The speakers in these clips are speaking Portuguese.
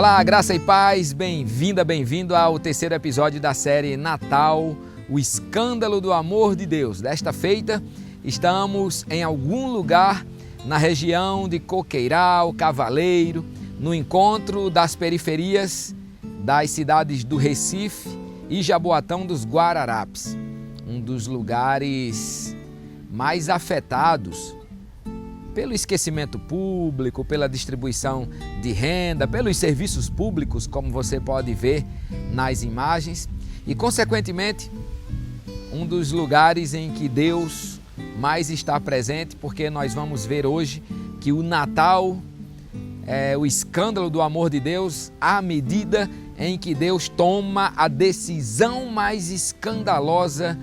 Olá, graça e paz, bem-vindo ao terceiro episódio da série Natal, o escândalo do amor de Deus. Desta feita, estamos em algum lugar na região de Coqueiral, Cavaleiro, no encontro das periferias das cidades do Recife e Jaboatão dos Guararapes, um dos lugares mais afetados pelo esquecimento público, pela distribuição de renda, pelos serviços públicos, como você pode ver nas imagens, e, consequentemente, um dos lugares em que Deus mais está presente, porque nós vamos ver hoje que o Natal é o escândalo do amor de Deus à medida em que Deus toma a decisão mais escandalosa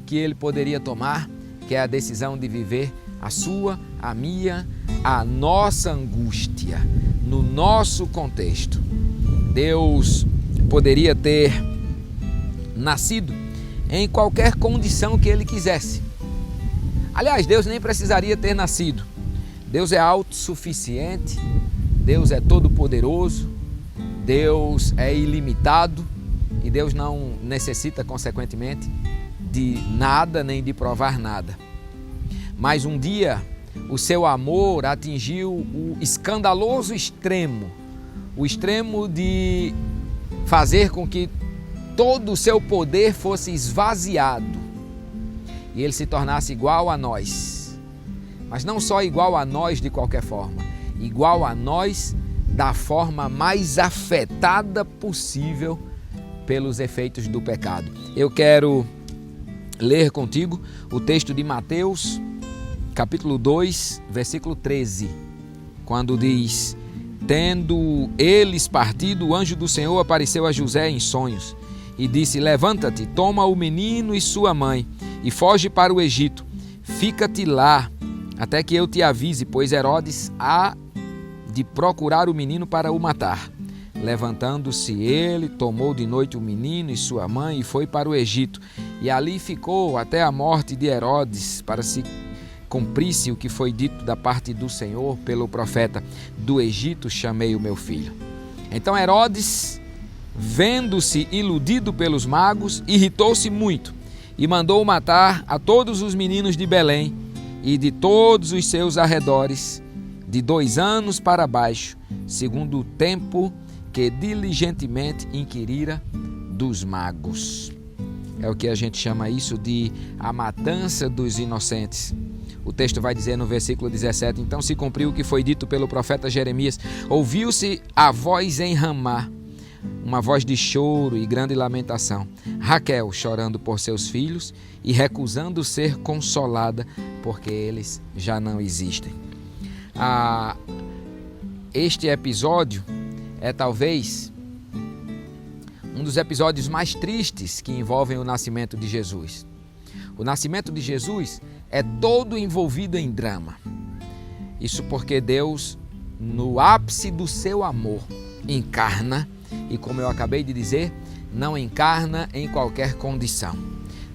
que Ele poderia tomar, que é a decisão de viver a sua, a minha, a nossa angústia, no nosso contexto. Deus poderia ter nascido em qualquer condição que Ele quisesse. Aliás, Deus nem precisaria ter nascido. Deus é autossuficiente, Deus é todo-poderoso, Deus é ilimitado e Deus não necessita, consequentemente, de nada nem de provar nada. Mas um dia o seu amor atingiu o escandaloso extremo, o extremo de fazer com que todo o seu poder fosse esvaziado e ele se tornasse igual a nós. Mas não só igual a nós de qualquer forma, igual a nós da forma mais afetada possível pelos efeitos do pecado. Eu quero ler contigo o texto de Mateus, capítulo 2, versículo 13, quando diz: tendo eles partido, o anjo do Senhor apareceu a José em sonhos e disse: levanta-te, toma o menino e sua mãe e foge para o Egito. Fica-te lá até que eu te avise, pois Herodes há de procurar o menino para o matar. Levantando-se ele, tomou de noite o menino e sua mãe e foi para o Egito. E ali ficou até a morte de Herodes, para se cumprisse o que foi dito da parte do Senhor pelo profeta: do Egito chamei o meu filho. Então Herodes, vendo-se iludido pelos magos, irritou-se muito e mandou matar a todos os meninos de Belém e de todos os seus arredores, de 2 anos para baixo, segundo o tempo que diligentemente inquirira dos magos. É o que a gente chama isso de a matança dos inocentes. O texto vai dizer no versículo 17: então se cumpriu o que foi dito pelo profeta Jeremias. Ouviu-se a voz em Ramá, uma voz de choro e grande lamentação. Raquel chorando por seus filhos e recusando ser consolada, porque eles já não existem. Este episódio é talvez um dos episódios mais tristes que envolvem o nascimento de Jesus. O nascimento de Jesus é todo envolvido em drama. Isso porque Deus, no ápice do seu amor, encarna e, como eu acabei de dizer, não encarna em qualquer condição.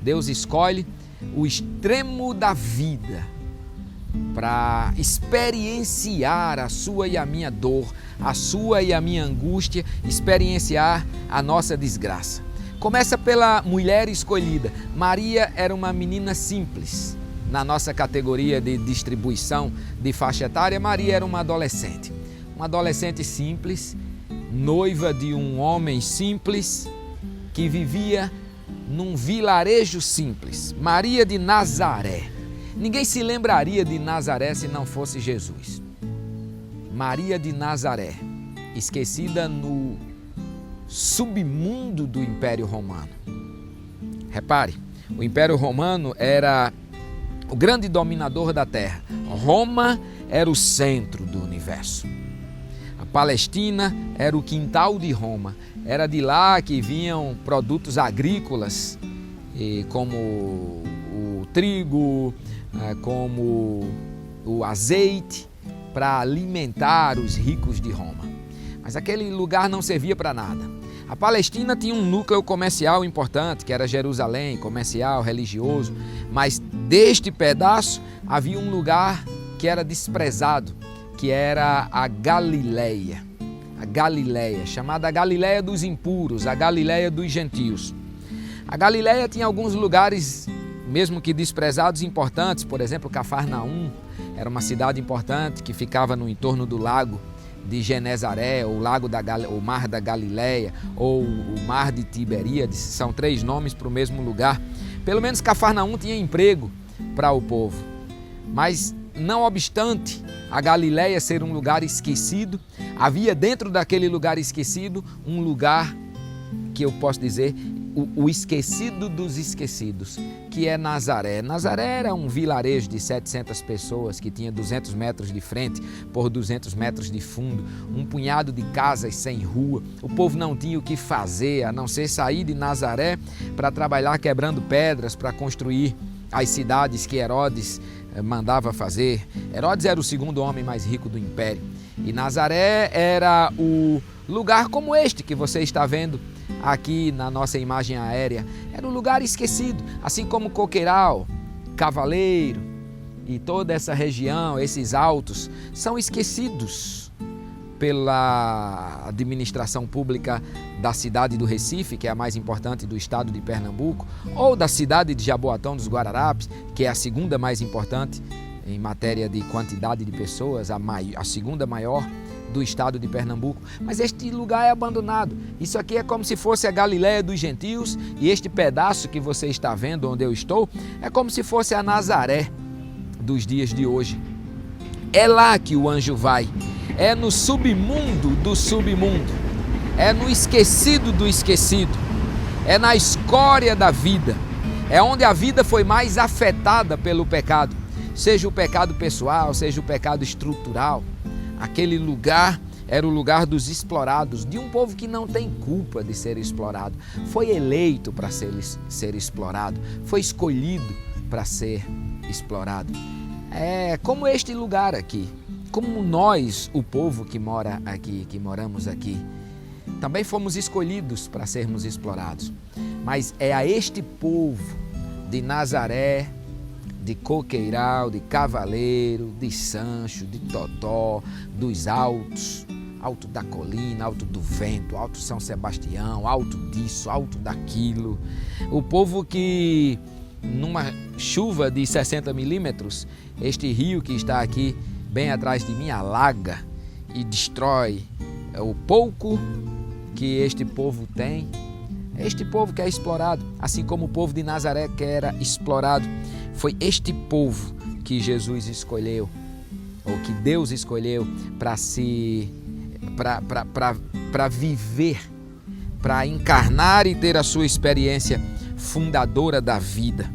Deus escolhe o extremo da vida para experienciar a sua e a minha dor, a sua e a minha angústia, experienciar a nossa desgraça. Começa pela mulher escolhida. Maria era uma menina simples. Na nossa categoria de distribuição de faixa etária, Maria era uma adolescente simples, noiva de um homem simples, que vivia num vilarejo simples, Maria de Nazaré. Ninguém se lembraria de Nazaré se não fosse Jesus. Maria de Nazaré, esquecida no submundo do Império Romano. Repare, o Império Romano era o grande dominador da terra. Roma era o centro do universo. A Palestina era o quintal de Roma. Era de lá que vinham produtos agrícolas, como o trigo, como o azeite, para alimentar os ricos de Roma. Mas aquele lugar não servia para nada. A Palestina tinha um núcleo comercial importante, que era Jerusalém, comercial, religioso, mas deste pedaço havia um lugar que era desprezado, que era a Galileia. a Galileia, chamada a Galileia dos impuros, a Galileia dos gentios. A Galileia tinha alguns lugares, mesmo que desprezados, importantes. Por exemplo, Cafarnaum era uma cidade importante que ficava no entorno do lago de Genezaré, ou o Mar da Galileia, ou o Mar de Tiberíades. São 3 nomes para o mesmo lugar. Pelo menos Cafarnaum tinha emprego para o povo. Mas, não obstante a Galileia ser um lugar esquecido, havia dentro daquele lugar esquecido um lugar que eu posso dizer o esquecido dos esquecidos, que é Nazaré. Nazaré era um vilarejo de 700 pessoas que tinha 200 metros de frente por 200 metros de fundo, um punhado de casas sem rua. O povo não tinha o que fazer a não ser sair de Nazaré para trabalhar quebrando pedras para construir as cidades que Herodes mandava fazer. Herodes era o 2º homem mais rico do império e Nazaré era o lugar como este que você está vendo aqui na nossa imagem aérea. Era um lugar esquecido, assim como Coqueiral, Cavaleiro e toda essa região, esses altos, são esquecidos pela administração pública da cidade do Recife, que é a mais importante do estado de Pernambuco, ou da cidade de Jaboatão dos Guararapes, que é a 2ª mais importante em matéria de quantidade de pessoas, a 2ª maior do estado de Pernambuco. Mas este lugar é abandonado. Isso aqui é como se fosse a Galileia dos gentios, e este pedaço que você está vendo onde eu estou é como se fosse a Nazaré dos dias de hoje. É lá que o anjo vai. É no submundo do submundo. É no esquecido do esquecido. É na escória da vida. É onde a vida foi mais afetada pelo pecado. Seja o pecado pessoal, seja o pecado estrutural. Aquele lugar era o lugar dos explorados, de um povo que não tem culpa de ser explorado. Foi eleito para ser explorado, foi escolhido para ser explorado. É como este lugar aqui, como nós, o povo que mora aqui, que moramos aqui, também fomos escolhidos para sermos explorados. Mas é a este povo de Nazaré, de Coqueiral, de Cavaleiro, de Sancho, de Totó, dos altos, alto da colina, alto do vento, alto São Sebastião, alto disso, alto daquilo. O povo que, numa chuva de 60 milímetros, este rio que está aqui bem atrás de mim alaga e destrói o pouco que este povo tem. Este povo que é explorado, assim como o povo de Nazaré que era explorado. Foi este povo que Jesus escolheu, ou que Deus escolheu para viver, para encarnar e ter a sua experiência fundadora da vida.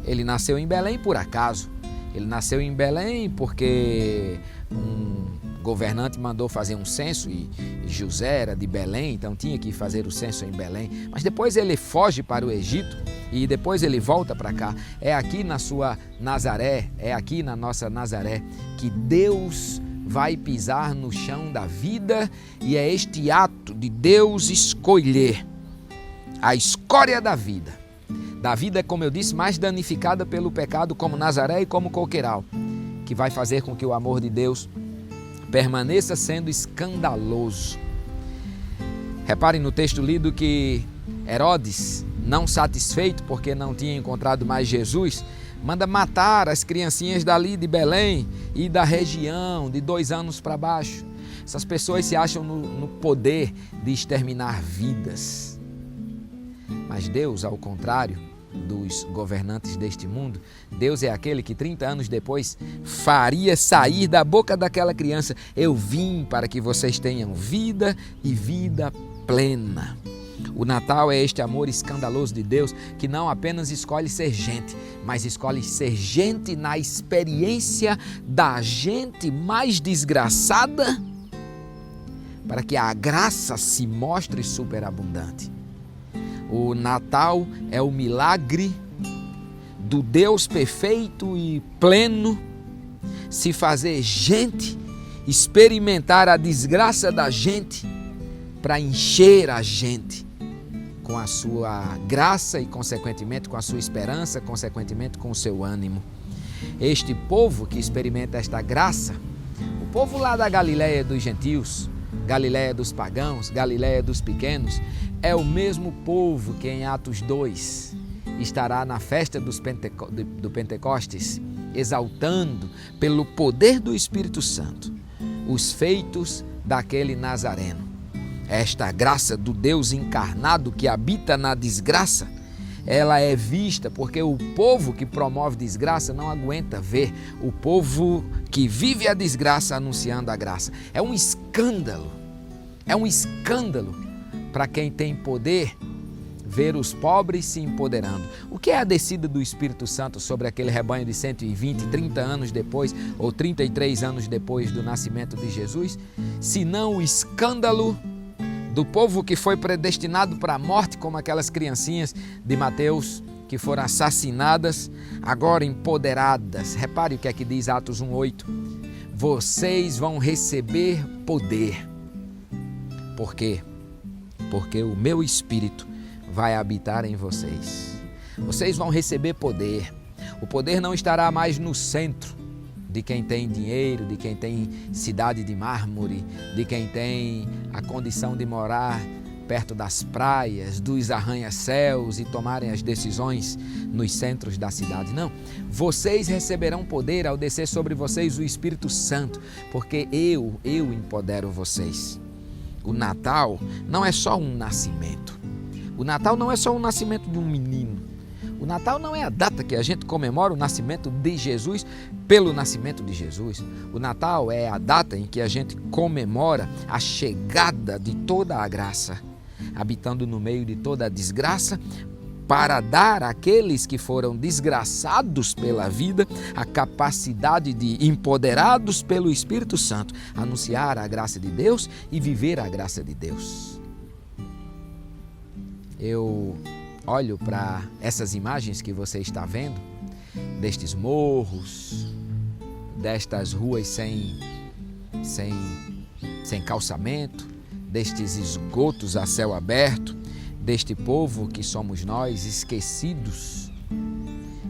Ele nasceu em Belém por acaso. Ele nasceu em Belém porque um governante mandou fazer um censo e José era de Belém, então tinha que fazer o censo em Belém. Mas depois ele foge para o Egito e depois ele volta para cá. É aqui na sua Nazaré, é aqui na nossa Nazaré que Deus vai pisar no chão da vida, e é este ato de Deus escolher a escória da vida, como eu disse, mais danificada pelo pecado, como Nazaré e como Coqueiral, que vai fazer com que o amor de Deus permaneça sendo escandaloso. Reparem no texto lido que Herodes, não satisfeito porque não tinha encontrado mais Jesus, manda matar as criancinhas dali de Belém e da região, de 2 anos para baixo. Essas pessoas se acham no poder de exterminar vidas. Mas Deus, ao contrário dos governantes deste mundo, Deus é aquele que 30 anos depois faria sair da boca daquela criança: eu vim para que vocês tenham vida e vida plena. O Natal é este amor escandaloso de Deus que não apenas escolhe ser gente, mas escolhe ser gente na experiência da gente mais desgraçada, para que a graça se mostre superabundante. O Natal é o milagre do Deus perfeito e pleno se fazer gente, experimentar a desgraça da gente para encher a gente com a sua graça e, consequentemente, com a sua esperança, consequentemente, com o seu ânimo. Este povo que experimenta esta graça, o povo lá da Galileia dos gentios, Galiléia dos pagãos, Galiléia dos pequenos, é o mesmo povo que em Atos 2 estará na festa do Pentecostes, exaltando pelo poder do Espírito Santo os feitos daquele Nazareno. Esta graça do Deus encarnado que habita na desgraça, ela é vista porque o povo que promove desgraça não aguenta ver o povo que vive a desgraça anunciando a graça. É um escândalo para quem tem poder ver os pobres se empoderando. O que é a descida do Espírito Santo sobre aquele rebanho de 120, 30 anos depois ou 33 anos depois do nascimento de Jesus? Senão o escândalo do povo que foi predestinado para a morte, como aquelas criancinhas de Mateus que foram assassinadas, agora empoderadas. Repare o que é que diz Atos 1:8. Vocês vão receber poder. Por quê? Porque o meu Espírito vai habitar em vocês. Vocês vão receber poder. O poder não estará mais no centro de quem tem dinheiro, de quem tem cidade de mármore, de quem tem a condição de morar perto das praias, dos arranha-céus e tomarem as decisões nos centros da cidade. Não, vocês receberão poder ao descer sobre vocês o Espírito Santo, porque eu empodero vocês. O Natal não é só um nascimento. O Natal não é só um nascimento de um menino. O Natal não é a data que a gente comemora o nascimento de Jesus pelo nascimento de Jesus. O Natal é a data em que a gente comemora a chegada de toda a graça, habitando no meio de toda a desgraça, para dar àqueles que foram desgraçados pela vida a capacidade de, empoderados pelo Espírito Santo, anunciar a graça de Deus e viver a graça de Deus. Eu olho para essas imagens que você está vendo, destes morros, destas ruas sem calçamento, destes esgotos a céu aberto, deste povo que somos nós, esquecidos.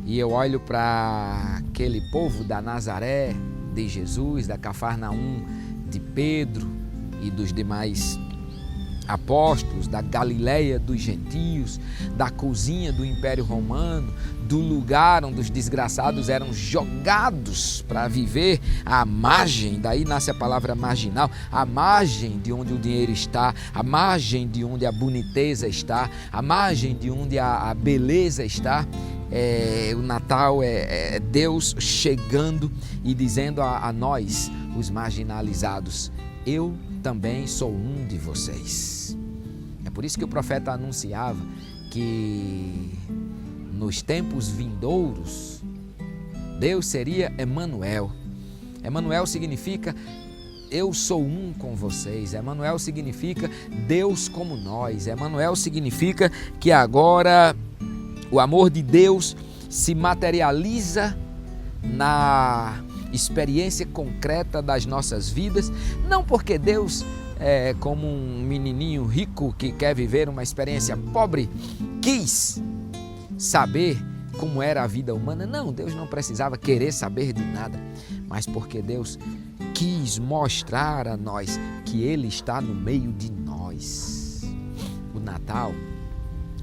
E eu olho para aquele povo da Nazaré, de Jesus, da Cafarnaum, de Pedro e dos demais apóstolos, da Galiléia dos gentios, da cozinha do Império Romano, do lugar onde os desgraçados eram jogados para viver à margem, daí nasce a palavra marginal, à margem de onde o dinheiro está, à margem de onde a boniteza está, à margem de onde a beleza está. O Natal é Deus chegando e dizendo a nós, os marginalizados: eu também sou um de vocês. É por isso que o profeta anunciava que nos tempos vindouros Deus seria Emanuel. Emanuel significa eu sou um com vocês. Emanuel significa Deus como nós. Emanuel significa que agora o amor de Deus se materializa na experiência concreta das nossas vidas, não porque Deus é como um menininho rico que quer viver uma experiência pobre, quis saber como era a vida humana. Não, Deus não precisava querer saber de nada, mas porque Deus quis mostrar a nós que Ele está no meio de nós. O Natal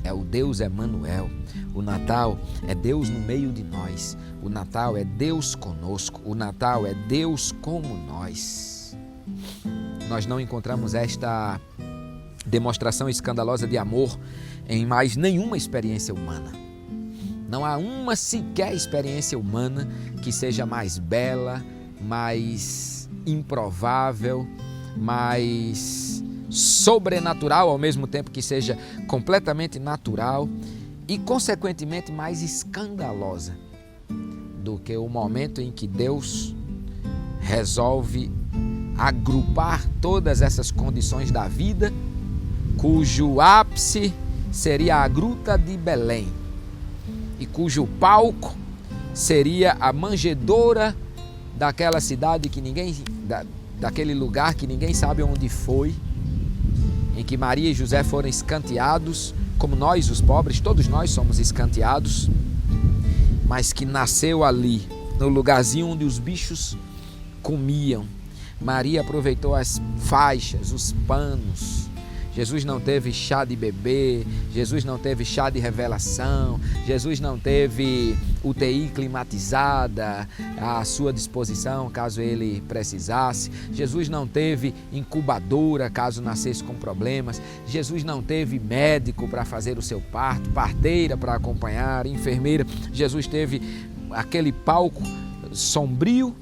é o Deus Emanuel. O Natal é Deus no meio de nós. O Natal é Deus conosco. O Natal é Deus como nós. Nós não encontramos esta demonstração escandalosa de amor em mais nenhuma experiência humana. Não há uma sequer experiência humana que seja mais bela, mais improvável, mais sobrenatural, ao mesmo tempo que seja completamente natural e, consequentemente, mais escandalosa do que o momento em que Deus resolve agrupar todas essas condições da vida, cujo ápice seria a Gruta de Belém e cujo palco seria a manjedoura daquela cidade que daquele lugar que ninguém sabe onde foi, em que Maria e José foram escanteados, como nós, os pobres, todos nós somos escanteados, mas que nasceu ali, no lugarzinho onde os bichos comiam, Maria aproveitou as faixas, os panos. Jesus não teve chá de bebê, Jesus não teve chá de revelação, Jesus não teve UTI climatizada à sua disposição caso ele precisasse, Jesus não teve incubadora caso nascesse com problemas, Jesus não teve médico para fazer o seu parto, parteira para acompanhar, enfermeira. Jesus teve aquele palco sombrio,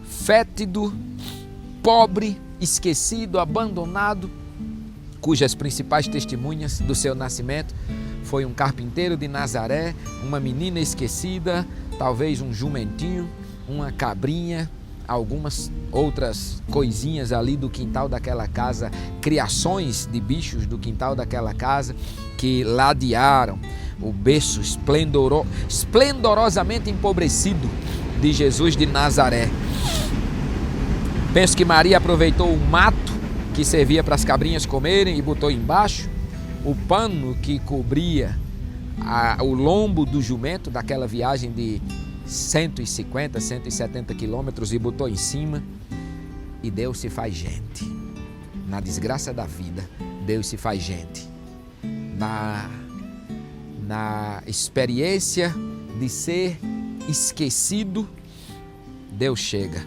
fétido, pobre, esquecido, abandonado, cujas principais testemunhas do seu nascimento foi um carpinteiro de Nazaré, uma menina esquecida, talvez um jumentinho, uma cabrinha, algumas outras coisinhas ali do quintal daquela casa, criações de bichos do quintal daquela casa que ladearam o berço esplendorosamente empobrecido de Jesus de Nazaré. Penso que Maria aproveitou o mato que servia para as cabrinhas comerem e botou embaixo, o pano que cobria o lombo do jumento daquela viagem de 150, 170 quilômetros e botou em cima. E Deus se faz gente. Na desgraça da vida, Deus se faz gente. Na experiência de ser esquecido, Deus chega.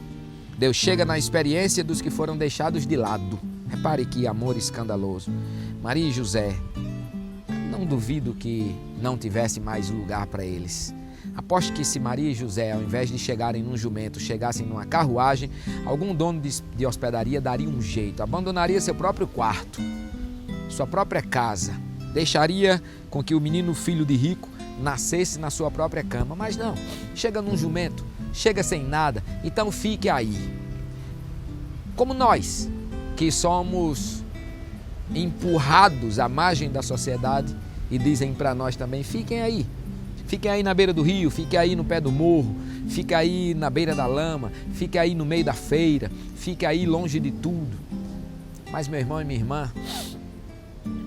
Deus chega na experiência dos que foram deixados de lado. Repare que amor escandaloso. Maria e José, não duvido que não tivesse mais lugar para eles. Aposto que se Maria e José, ao invés de chegarem num jumento, chegassem numa carruagem, algum dono de hospedaria daria um jeito, abandonaria seu próprio quarto, sua própria casa, deixaria com que o menino filho de rico nascesse na sua própria cama. Mas não, chega num jumento, chega sem nada, então fique aí. Como nós, que somos empurrados à margem da sociedade e dizem para nós também, fiquem aí na beira do rio, fiquem aí no pé do morro, fiquem aí na beira da lama, fiquem aí no meio da feira, fiquem aí longe de tudo. Mas meu irmão e minha irmã,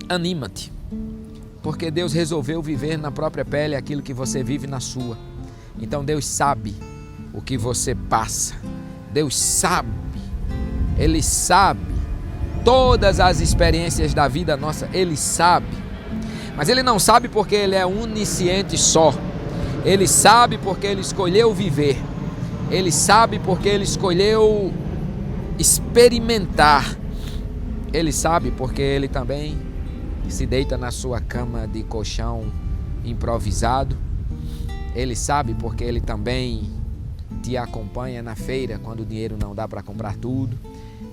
anima-te, porque Deus resolveu viver na própria pele aquilo que você vive na sua. Então Deus sabe o que você passa, Deus sabe, Ele sabe todas as experiências da vida nossa, Ele sabe. Mas Ele não sabe porque Ele é onisciente só. Ele sabe porque Ele escolheu viver. Ele sabe porque Ele escolheu experimentar. Ele sabe porque Ele também se deita na sua cama de colchão improvisado. Ele sabe porque Ele também te acompanha na feira quando o dinheiro não dá para comprar tudo.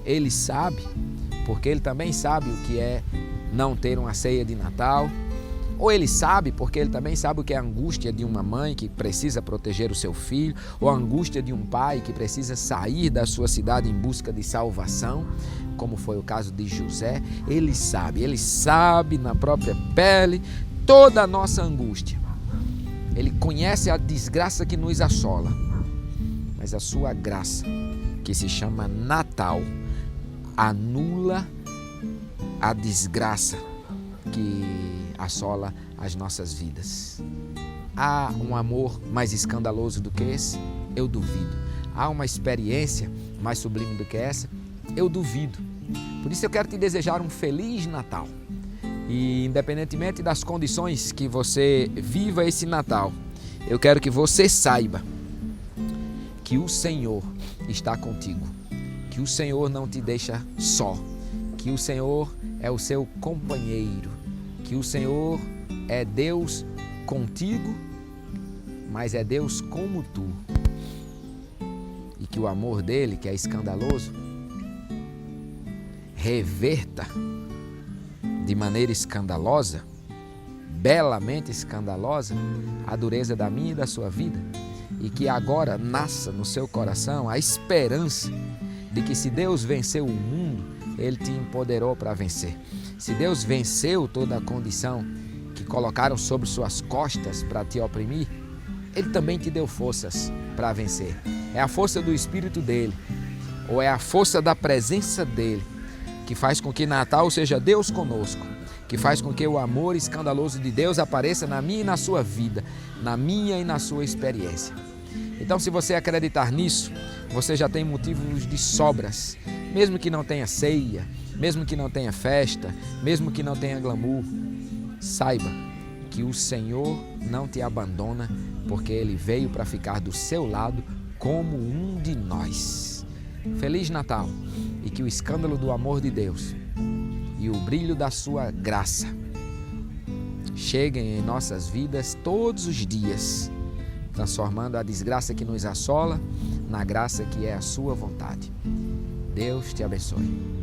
Ele sabe porque Ele também sabe o que é não ter uma ceia de Natal. Ou Ele sabe porque Ele também sabe o que é a angústia de uma mãe que precisa proteger o seu filho, ou a angústia de um pai que precisa sair da sua cidade em busca de salvação, como foi o caso de José. Ele sabe na própria pele toda a nossa angústia. Ele conhece a desgraça que nos assola, mas a sua graça, que se chama Natal, anula a desgraça que assola as nossas vidas. Há um amor mais escandaloso do que esse? Eu duvido. Há uma experiência mais sublime do que essa? Eu duvido. Por isso eu quero te desejar um Feliz Natal. E independentemente das condições que você viva esse Natal, eu quero que você saiba que o Senhor está contigo, que o Senhor não te deixa só, que o Senhor é o seu companheiro, que o Senhor é Deus contigo, mas é Deus como tu. E que o amor dele, que é escandaloso, reverta de maneira escandalosa, belamente escandalosa, a dureza da minha e da sua vida. E que agora nasça no seu coração a esperança de que se Deus venceu o mundo, Ele te empoderou para vencer. Se Deus venceu toda a condição que colocaram sobre suas costas para te oprimir, Ele também te deu forças para vencer. É a força do Espírito dEle, ou é a força da presença dEle, que faz com que Natal seja Deus conosco, que faz com que o amor escandaloso de Deus apareça na minha e na sua vida, na minha e na sua experiência. Então, se você acreditar nisso, você já tem motivos de sobras. Mesmo que não tenha ceia, mesmo que não tenha festa, mesmo que não tenha glamour, saiba que o Senhor não te abandona, porque Ele veio para ficar do seu lado como um de nós. Feliz Natal e que o escândalo do amor de Deus e o brilho da sua graça cheguem em nossas vidas todos os dias, transformando a desgraça que nos assola na graça que é a sua vontade. Deus te abençoe.